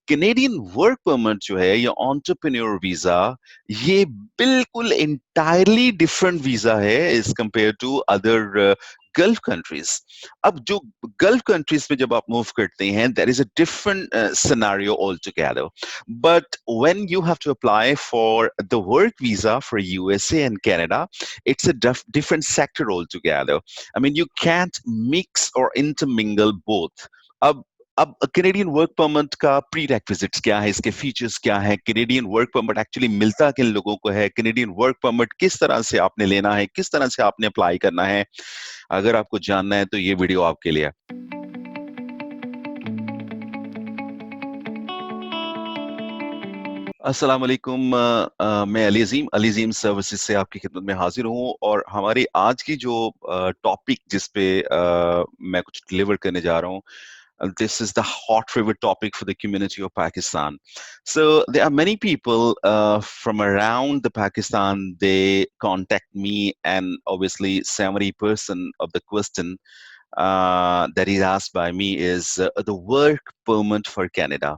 Canadian work permit जो है या एंटरप्रेन्योर वीजा, ये बिल्कुल इंटायरली डिफरेंट वीजा है as compared to other Gulf countries. अब जो गल्फ कंट्रीज में जब आप मूव करते हैं, there is a different scenario all together. But when you have to apply for the work visa for USA and Canada, it's a different sector altogether. I mean, you can't mix or intermingle both. अब अब Canadian work permit का pre requisites क्या है, इसके features क्या है, Canadian work permit actually मिलता किन लोगों को है, कैनेडियन वर्क परमिट किस तरह से आपने लेना है, किस तरह से आपने अप्लाई करना है, अगर आपको जानना है तो ये वीडियो आपके लिए है। अस्सलाम वालेकुम। मैं अली अजीम सर्विसेज से आपकी खिदमत में हाजिर हूँ, और हमारी आज की जो टॉपिक जिस पे मैं कुछ डिलीवर करने जा रहा हूँ, this is the hot favorite topic for the community of Pakistan. So there are many people from around the Pakistan. They contact me, and obviously 70% of the question that is asked by me is the work permit for Canada.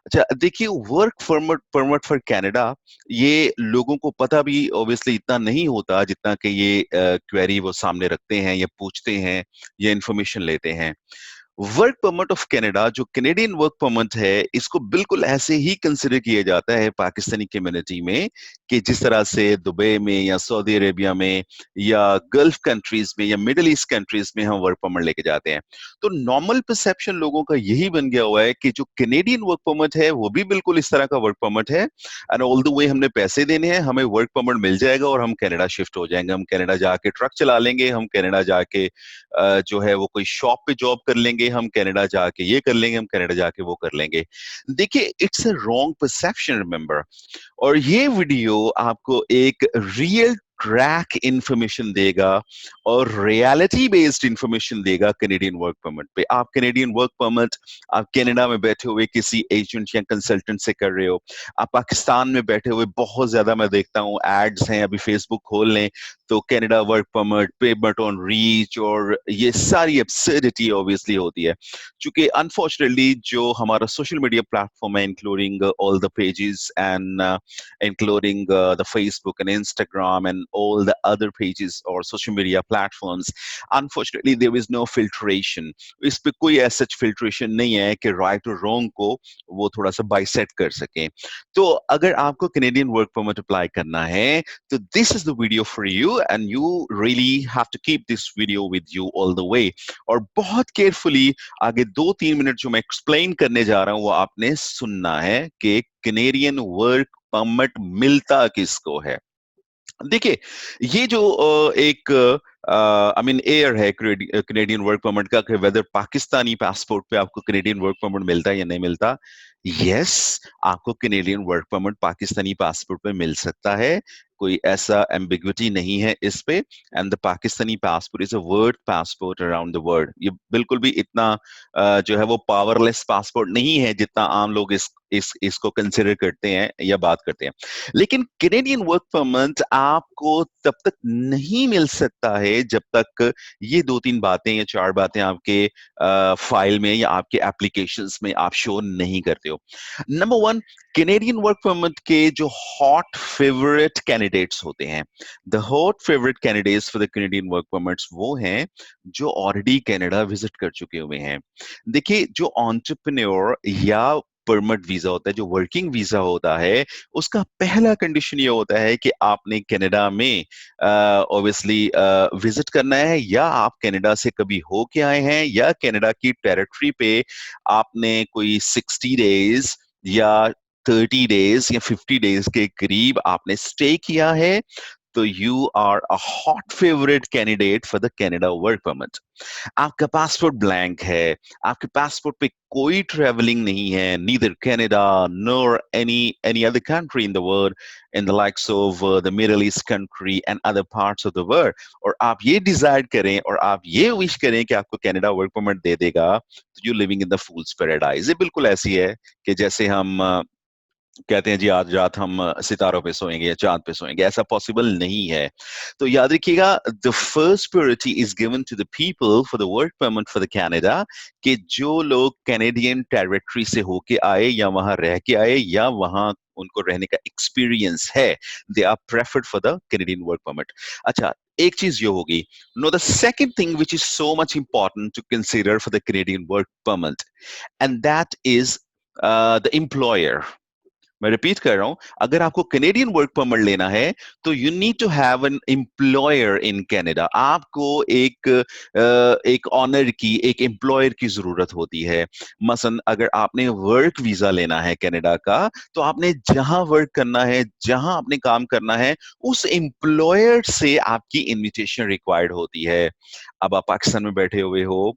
अच्छा, देखिए, work permit permit for Canada, ये लोगों को पता भी obviously इतना नहीं होता जितना कि ये क्वेरी वो सामने रखते हैं या पूछते हैं या इंफॉर्मेशन लेते हैं। वर्क परमिट ऑफ कनाडा, जो कैनेडियन वर्क परमिट है, इसको बिल्कुल ऐसे ही कंसिडर किया जाता है पाकिस्तानी कम्युनिटी में कि जिस तरह से दुबई में या सऊदी अरेबिया में या गल्फ कंट्रीज में या मिडिल ईस्ट कंट्रीज में हम वर्क परमिट लेके जाते हैं। तो नॉर्मल परसेप्शन लोगों का यही बन गया हुआ है कि जो कैनेडियन वर्क परमिट है वो भी बिल्कुल इस तरह का वर्क परमिट है, एंड ऑल द वे हमने पैसे देने हैं, हमें वर्क परमिट मिल जाएगा और हम कनाडा शिफ्ट हो जाएंगे, हम कनाडा जाके ट्रक चला लेंगे, हम कनाडा जाके जो है वो कोई शॉप पे जॉब कर लेंगे, हम कनाडा जाके ये कर लेंगे, हम कनाडा जाके वो कर लेंगे। देखिए, it's a wrong perception, remember. और ये वीडियो आपको एक रियल ट्रैक इंफॉर्मेशन देगा और रियलिटी बेस्ड इंफॉर्मेशन देगा कैनेडियन वर्क परमिट पे। आप कैनेडियन वर्क परमिट आप कनाडा में बैठे हुए किसी एजेंट या कंसल्टेंट से कर रहे हो, आप पाकिस्तान में बैठे हुए बहुत ज्यादा मैं देखता हूँ एड्स हैं, अभी फेसबुक खोल लें तो Canada work permit, payment on reach, और ये सारी एब्सर्डिटी ऑब्वियसली होती है। क्योंकि अनफॉर्चुनेटली जो हमारा सोशल मीडिया प्लेटफॉर्म है, including all the pages and including the Facebook and Instagram and all the other pages or social media platforms, unfortunately there is no filtration. इस पे कोई ऐसा filtration नहीं है कि right और wrong को वो थोड़ा सा बाइसेट कर सकें। तो अगर आपको कैनेडियन वर्क परमिट अप्लाई करना है तो this is the video for you, and you really have to keep this video with you all the way। और बहुत केयरफुली आगे 2-3 मिनट जो मैं एक्सप्लेन करने जा रहा हूं वो आपने सुनना है कि कैनेडियन वर्क परमिट मिलता किसको है। देखिए, ये जो एक आई मीन एयर है कैनेडियन वर्क परमिट का, कि वेदर पाकिस्तानी पासपोर्ट पे आपको कैनेडियन वर्क परमिट मिलता है या नहीं मिलता। यस, आपको Canadian work permit Pakistani passport पे मिल सकता है, कोई ऐसा एम्बिग्विटी नहीं है इस पे। And the Pakistani passport is a word passport around the world. ये बिल्कुल भी इतना जो है वो पावरलेस पासपोर्ट नहीं है जितना आम लोग इसको कंसिडर करते हैं या बात करते हैं। लेकिन कैनेडियन वर्क परमिट आपको तब तक नहीं मिल सकता है जब तक ये 2-3 बातें या 4 बातें आपके फाइल में या आपके एप्लीकेशंस में आप शो नहीं करते हो। Number one, Canadian work permit के जो हॉट फेवरेट कैंडिडेट्स होते हैं, the hot favourite candidates for the Canadian work permits वो हैं जो ऑलरेडी कनाडा विजिट कर चुके हुए हैं। देखिए, जो एंटरप्रेन्योर या परमिट वीजा होता है, जो वर्किंग वीजा होता है, उसका पहला कंडीशन ये होता है कि आपने कनाडा में ऑब्वियसली विजिट करना है, या आप कनाडा से कभी हो के आए हैं, या कनाडा की टेरिटरी पे आपने कोई 60 डेज या 30 डेज या 50 डेज के करीब आपने स्टे किया है, तो you are a hot favourite candidate for the Canada work permit. आपका पासपोर्ट ब्लैंक है, आपके पासपोर्ट पे कोई ट्रेवलिंग नहीं है, neither Canada nor any any other country in the world, in the likes of the Middle East country and other parts of the world, और आप ये डिजायर करें और आप ये विश करें कि आपको कनाडा वर्क परमिट दे देगा, तो you living in the fool's paradise. ये बिल्कुल ऐसी है कि जैसे हम कहते हैं जी आज रात हम सितारों पे सोएंगे या चांद पे सोएंगे, ऐसा पॉसिबल नहीं है। तो याद रखिएगा, the first priority is given to the people for the work permit for the Canada, कि जो लोग कैनेडियन टेरिटरी से होके आए या वहां रह के आए या वहां उनको रहने का एक्सपीरियंस है, they are preferred for the Canadian work permit. अच्छा, एक चीज ये होगी, know the second thing which is so much important to consider for the Canadian work permit, and that is the employer. मैं रिपीट कर रहा हूं, अगर आपको कैनेडियन वर्क परमिट लेना है तो you need to have an employer in Canada. आपको एक ऑनर की, एक एम्प्लॉयर की जरूरत होती है। मसलन अगर आपने वर्क वीजा लेना है कनाडा का, तो आपने जहां वर्क करना है, जहां आपने काम करना है, उस एम्प्लॉयर से आपकी इनविटेशन रिक्वायर्ड होती है। अब आप पाकिस्तान में बैठे हुए हो,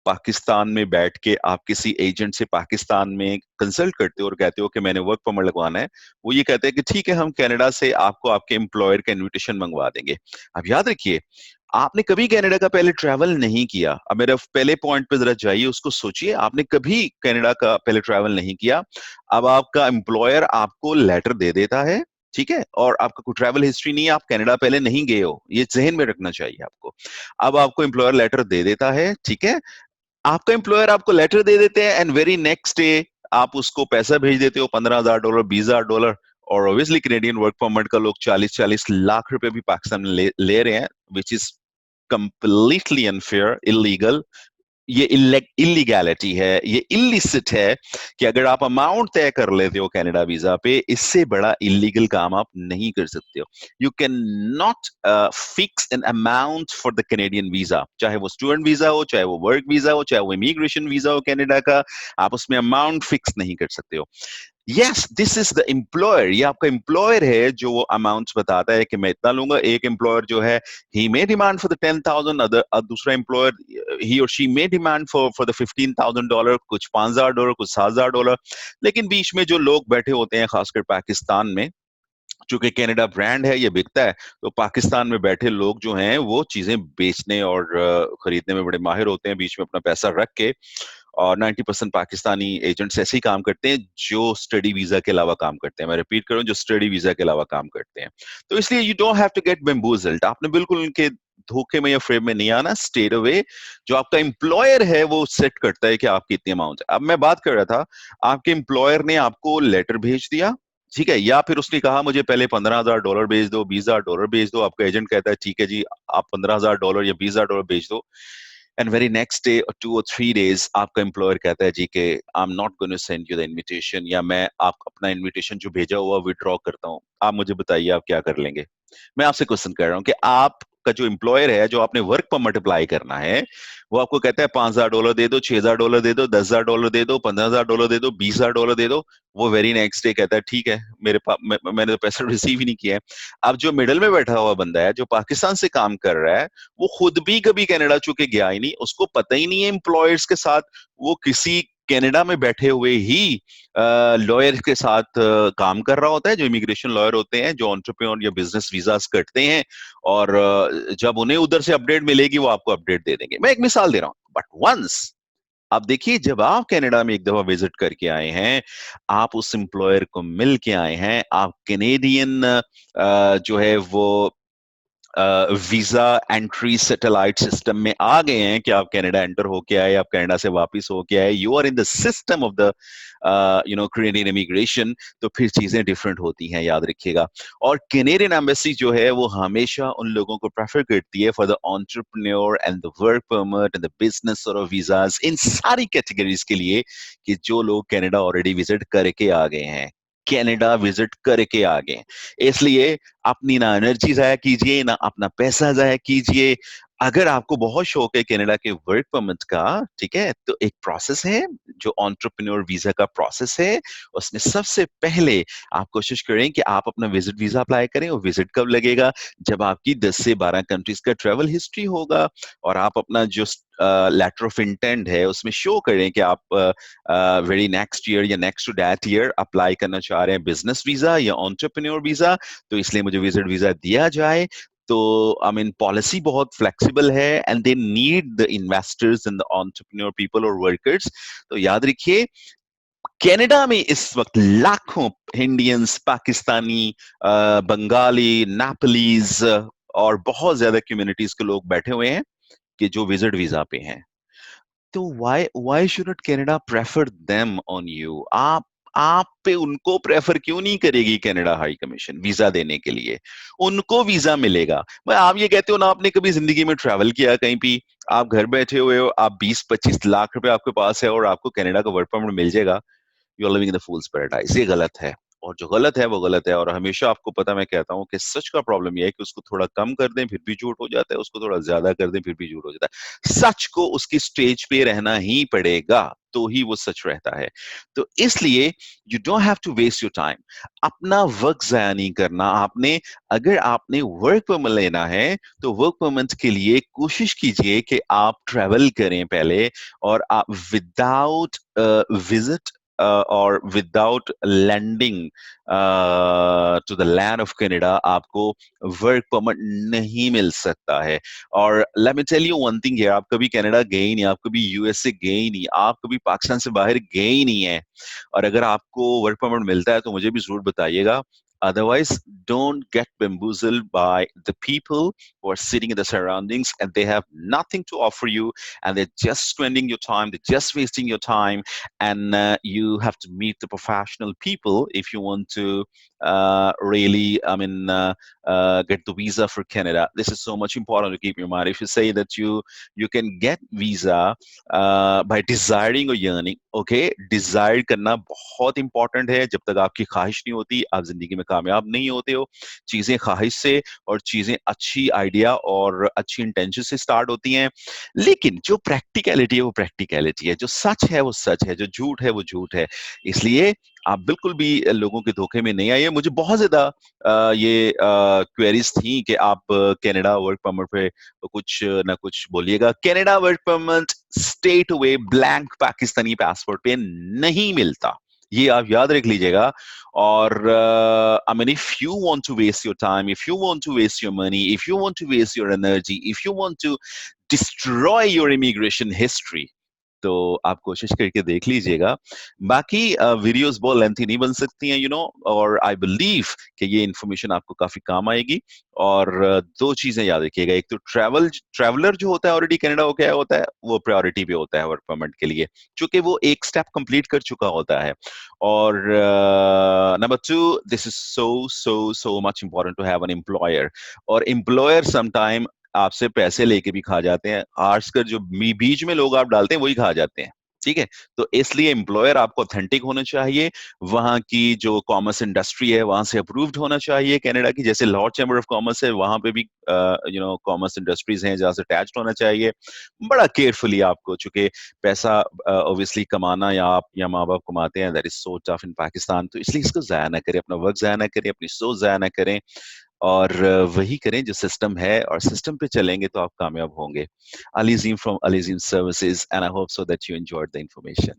पाकिस्तान में बैठ के आप किसी एजेंट से पाकिस्तान में कंसल्ट करते हो और कहते हो कि मैंने वर्क परमिट लगवाना है, वो ये कहते हैं कि ठीक है, हम कनाडा से आपको आपके एम्प्लॉयर का इनविटेशन मंगवा देंगे। अब याद रखिए, आपने कभी कनाडा का पहले ट्रैवल नहीं किया। अब मेरा पहले पॉइंट पे जरा जाइए, उसको सोचिए, आपने कभी कनाडा का पहले ट्रैवल नहीं किया। अब आपका एम्प्लॉयर आपको लेटर दे देता है, ठीक है, और आपका कोई ट्रैवल हिस्ट्री नहीं है, आप कनाडा पहले नहीं गए हो, ये जहन में रखना चाहिए आपको। अब आपको एम्प्लॉयर लेटर दे देता है, ठीक है, आपका एम्प्लॉयर आपको लेटर दे देते हैं एंड वेरी नेक्स्ट डे आप उसको पैसा भेज देते हो, $15,000, $20,000। और ऑब्वियसली कैनेडियन वर्क परमिट का लोग 40-40 लाख रुपए भी पाकिस्तान में ले रहे हैं, which is completely unfair, illegal. ये इलीगैलिटी है, ये इलिसिट है कि अगर आप अमाउंट तय कर लेते हो कनाडा वीजा पे, इससे बड़ा इलीगल काम आप नहीं कर सकते हो। You can not fix an amount for the Canadian visa, चाहे वो स्टूडेंट वीजा हो, चाहे वो वर्क वीजा हो, चाहे वो इमिग्रेशन वीजा हो कनाडा का, आप उसमें अमाउंट फिक्स नहीं कर सकते हो। Yes, this is the employer, ये आपका एम्प्लॉयर है जो वो अमाउंट्स बताता है कि मैं इतना लूंगा। एक एम्प्लॉयर जो है, ही मे डिमांड फॉर द 10,000, अदर दूसरा एम्प्लॉयर, ही और she may demand for the $15,000, कुछ $5,000, कुछ $7,000। लेकिन बीच में जो लोग बैठे होते हैं, खासकर पाकिस्तान में, चूंकि कनाडा ब्रांड है, ये बिकता है, तो पाकिस्तान में बैठे लोग जो हैं वो चीजें बेचने और खरीदने में बड़े माहिर होते हैं, बीच में अपना पैसा रख के। और 90% पाकिस्तानी एजेंट्स ऐसे ही काम करते हैं जो स्टडी वीजा के अलावा काम करते हैं। मैं रिपीट करूं, जो स्टडी वीजा के अलावा काम करते हैं। तो इसलिए you don't have to get bamboozled, आपने बिल्कुल उनके धोखे में या फ्रेम में नहीं आना। स्टेट अवे, जो आपका एम्प्लॉयर है वो सेट करता है कि आपकी इतनी अमाउंट है। अब मैं बात कर रहा था, आपके एम्प्लॉयर ने आपको लेटर भेज दिया, ठीक है, या फिर उसने कहा मुझे पहले $15,000 भेज दो, $20,000 भेज दो। आपका एजेंट कहता है ठीक है जी, आप $15,000 या $20,000 भेज दो। एंड वेरी नेक्स्ट डे और 2 or 3 days आपका एम्प्लॉयर कहता है जी कि I am not going to send you the invitation, या मैं आप अपना इनविटेशन जो भेजा हुआ विड्रॉ करता हूँ। आप मुझे बताइए, आप क्या कर लेंगे? मैं आपसे क्वेश्चन कर रहा हूँ कि आपका जो एम्प्लॉयर है, जो आपने वर्क पर मल्टीप्लाई करना है, वो आपको कहता है $5,000 दे दो, $6,000 दे दो, $10,000 दे दो, $15,000 दे दो, $20,000 दे दो। वो वेरी नेक्स्ट डे कहता है ठीक है, मेरे पास मैंने तो पैसा रिसीव ही नहीं किया है। अब जो मिडल में बैठा हुआ बंदा है, जो पाकिस्तान से काम कर रहा है, वो खुद भी कभी कनाडा चुके गया ही नहीं, उसको पता ही नहीं है एम्प्लॉयर्स के साथ। वो किसी कनाडा में बैठे हुए ही लॉयर के साथ काम कर रहा होता है, जो इमिग्रेशन लॉयर होते हैं, जो एंटरप्रेन्योर या बिजनेस वीजास करते हैं। और जब उन्हें उधर से अपडेट मिलेगी, वो आपको अपडेट दे देंगे। मैं एक मिसाल दे रहा हूँ, बट वंस आप देखिए, जब आप कनाडा में एक दफा विजिट करके आए हैं, आप उस एम्प्लॉयर को मिल के आए हैं, आप कैनेडियन जो है वो वीजा एंट्री सैटेलाइट सिस्टम में आ गए हैं कि आप कनाडा एंटर होके आए, आप कनाडा से वापस होके आए, you are in the system of the Canadian immigration. तो फिर चीजें डिफरेंट होती हैं, याद रखिएगा। और कैनेडियन एम्बेसी जो है वो हमेशा उन लोगों को प्रेफर करती है for the entrepreneur and the work permit and the business और वीजास, इन सारी कैटेगरीज के लिए, कि जो लोग कनाडा ऑलरेडी विजिट करके आ गए हैं, कनाडा विजिट करके आ गए। इसलिए अपनी ना एनर्जी जाया कीजिए, ना अपना पैसा जाया कीजिए। अगर आपको बहुत शौक है कनाडा के वर्क परमिट का, ठीक है, तो एक प्रोसेस है, जो एंटरप्रेन्योर वीजा का प्रोसेस है। उसमें सबसे पहले आप कोशिश करें कि आप अपना विजिट वीजा अप्लाई करें। और विजिट कब लगेगा? जब आपकी 10 से 12 कंट्रीज का ट्रेवल हिस्ट्री होगा, और आप अपना जो लेटर ऑफ इंटेंट है उसमें शो करें कि आप वेरी नेक्स्ट ईयर या next to that year apply करना चाह रहे हैं बिजनेस वीजा या एंटरप्रेन्योर वीजा, तो इसलिए मुझे विजिट वीजा दिया जाए। तो आई मीन पॉलिसी बहुत फ्लेक्सिबल है, and they need the investors and the entrepreneur people और वर्कर्स। तो याद रखिए, कनाडा में इस वक्त लाखों इंडियंस, पाकिस्तानी, बंगाली, नेपालीज और बहुत ज्यादा कम्युनिटीज के लोग बैठे हुए हैं कि जो विजिट वीजा पे हैं। तो why should not Canada prefer them on you? आप पे उनको प्रेफर क्यों नहीं करेगी कनाडा हाई कमीशन वीजा देने के लिए? उनको वीजा मिलेगा। भाई आप ये कहते हो ना, आपने कभी जिंदगी में ट्रैवल किया कहीं भी? आप घर बैठे हुए हो, आप 20-25 लाख रुपए आपके पास है और आपको कनाडा का वर्क परमिट मिल जाएगा। You are living in the fool's paradise. ये गलत है, और जो गलत है वो गलत है। और हमेशा आपको पता, मैं कहता हूँ कि सच का प्रॉब्लम यह है कि उसको थोड़ा कम कर दें फिर भी झूठ हो जाता है, उसको थोड़ा ज्यादा कर दें फिर भी झूठ हो जाता है। सच को उसकी स्टेज पे रहना ही पड़ेगा, तो ही वो सच रहता है। तो इसलिए you don't have to waste your time. अपना वक्त जाया नहीं करना आपने। अगर आपने वर्क परमिट लेना है तो वर्क परमिट के लिए कोशिश कीजिए कि आप ट्रेवल करें पहले, और आप विदाउट विजिट और without landing to the land of Canada आपको वर्क परमिट नहीं मिल सकता है। और let me tell you one thing here, आप कभी कनाडा गए ही नहीं, आप कभी यूएस से गए ही नहीं, आप कभी पाकिस्तान से बाहर गए ही नहीं है, और अगर आपको वर्क परमिट मिलता है तो मुझे भी जरूर बताइएगा। Otherwise, don't get bamboozled by the people who are sitting in the surroundings and they have nothing to offer you, and they're just spending your time, they're just wasting your time, and you have to meet the professional people if you want to really, get the visa for Canada. This is so much important to keep in mind. If you say that you can get visa by desiring or yearning, okay, desire करना बहुत important है। जब तक आपकी ख्वाहिश नहीं होती आप जिंदगी में कामयाब नहीं होते हो। चीजें ख्वाहिश से और चीजें अच्छी आइडिया और अच्छी इंटेंशन से स्टार्ट होती हैं। लेकिन जो प्रैक्टिकलिटी है वो प्रैक्टिकलिटी है, जो सच है वो सच है, जो झूठ है वो झूठ है। इसलिए आप बिल्कुल भी लोगों के धोखे में नहीं आइए। मुझे बहुत ज्यादा ये क्वेरीज थी कि आप कनाडा वर्क परमिट पे कुछ ना कुछ बोलिएगा। Canada work permit straight away blank Pakistani passport पे नहीं मिलता, ये आप याद रख लीजिएगा। और I mean, if you want to waste your time, if you want to waste your money, if you want to waste your energy, if you want to destroy your immigration history, तो आप कोशिश करके देख लीजिएगा। बाकी videos बहुत lengthy नहीं बन सकती हैं, और आई बिलीव कि ये इन्फॉर्मेशन आपको काफी काम आएगी। और दो चीजें याद रखिएगा, एक तो ट्रैवलर जो होता है ऑलरेडी कनाडा हो गया होता है, वो प्रायोरिटी पे होता है वर्क परमिट के लिए, क्योंकि वो एक स्टेप कंप्लीट कर चुका होता है। और number two, this is so so so much important to have an employer. और एम्प्लॉयर समटाइम आपसे पैसे लेके भी खा जाते हैं, खासकर जो बीच में लोग आप डालते हैं वही खा जाते हैं। ठीक है, तो इसलिए एम्प्लॉयर आपको ऑथेंटिक होना चाहिए, वहां की जो कॉमर्स इंडस्ट्री है वहां से अप्रूव्ड होना चाहिए। कनाडा की जैसे लाहौर चैम्बर ऑफ कॉमर्स है, वहां पे भी कॉमर्स इंडस्ट्रीज हैं जहां से अटैच्ड होना चाहिए। बड़ा केयरफुली आपको, चूंकि पैसा ऑब्वियसली कमाना, या आप या माँ बाप कमाते हैं, दैट इज सो टफ इन पाकिस्तान, तो इसलिए इसको जाया ना करें, अपना वक्त जाया ना करें, अपनी सोच जाया ना करें, और वही करें जो सिस्टम है, और सिस्टम पे चलेंगे तो आप कामयाब होंगे। Alizeem from Alizeem services, and I hope so that you enjoyed the information.